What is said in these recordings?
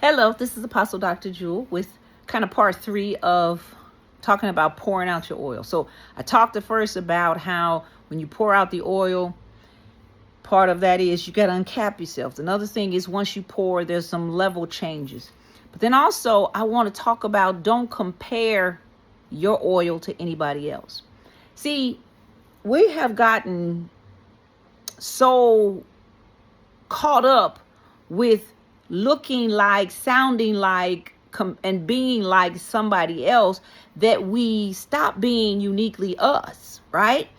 Hello, this is Apostle Dr. Jewel with kind of part 3 of talking about pouring out your oil. So I talked at first about how when you pour out the oil, part of that is you got to uncap yourself. Another thing is once you pour, there's some level changes. But then also I want to talk about don't compare your oil to anybody else. See, we have gotten so caught up with looking like, sounding like, and being like somebody else that we stop being uniquely us, right?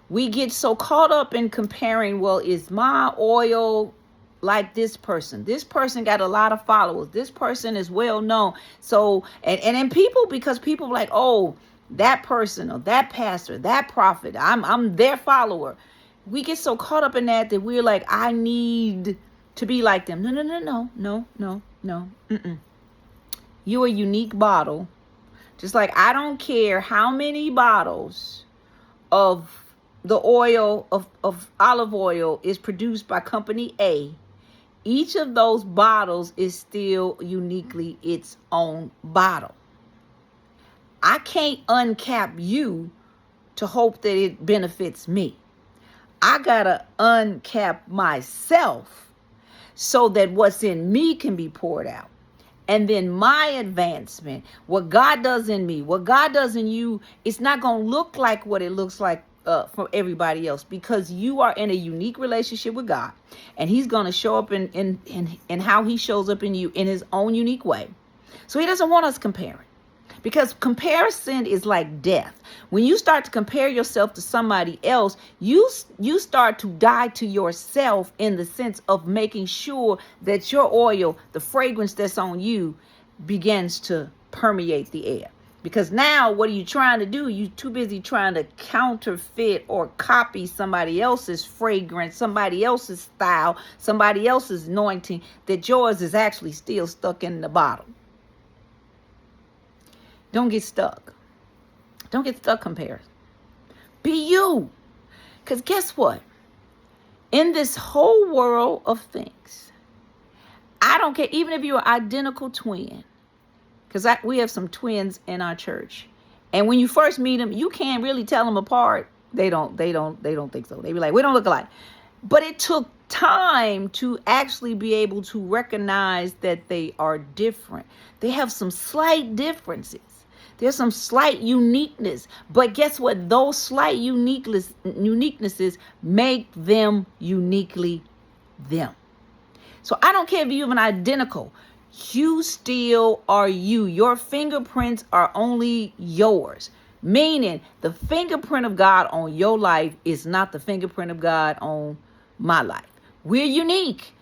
We get so caught up in comparing, well, is my oil like this person? This person got a lot of followers. This person is well known. So, and then people, because people like, oh, that person or that pastor, that prophet, I'm their follower. We get so caught up in that we're like, I need to be like them. No. You're a unique bottle. Just like I don't care how many bottles of the oil of olive oil is produced by company A. Each of those bottles is still uniquely its own bottle. I can't uncap you to hope that it benefits me. I gotta uncap myself so that what's in me can be poured out. And then my advancement, what God does in me, what God does in you, it's not going to look like what it looks like for everybody else, because you are in a unique relationship with God, and he's going to show up in how he shows up in you in his own unique way. So he doesn't want us comparing, because comparison is like death. When you start to compare yourself to somebody else, you start to die to yourself in the sense of making sure that your oil, the fragrance that's on you, begins to permeate the air. Because now what are you trying to do? You're too busy trying to counterfeit or copy somebody else's fragrance, somebody else's style, somebody else's anointing, that yours is actually still stuck in the bottle. Don't get stuck. Don't get stuck comparing. Be you. Because guess what? In this whole world of things, I don't care, even if you're an identical twin, because we have some twins in our church. And when you first meet them, you can't really tell them apart. They don't think so. They be like, we don't look alike. But it took time to actually be able to recognize that they are different. They have some slight differences. There's some slight uniqueness. But guess what? Those slight uniquenesses make them uniquely them. So I don't care if you have an identical. You still are you. Your fingerprints are only yours. Meaning the fingerprint of God on your life is not the fingerprint of God on my life. We're unique.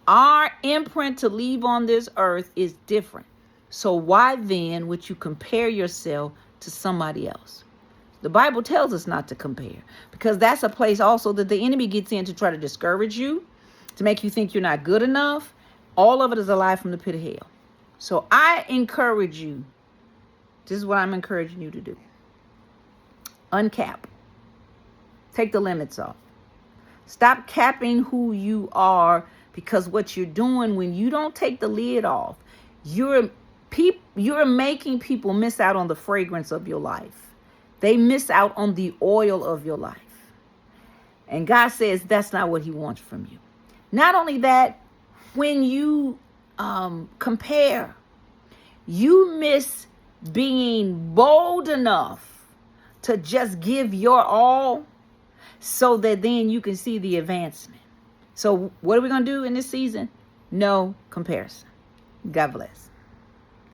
Our imprint to leave on this earth is different. So why then would you compare yourself to somebody else? The Bible tells us not to compare, because that's a place also that the enemy gets in to try to discourage you, to make you think you're not good enough. All of it is a lie from the pit of hell. So I encourage you. This is what I'm encouraging you to do. Uncap. Take the limits off. Stop capping who you are, because what you're doing when you don't take the lid off, you're making people miss out on the fragrance of your life. They miss out on the oil of your life. And God says that's not what he wants from you. Not only that, when you compare, you miss being bold enough to just give your all, so that then you can see the advancement. So what are we going to do in this season? No comparison. God bless.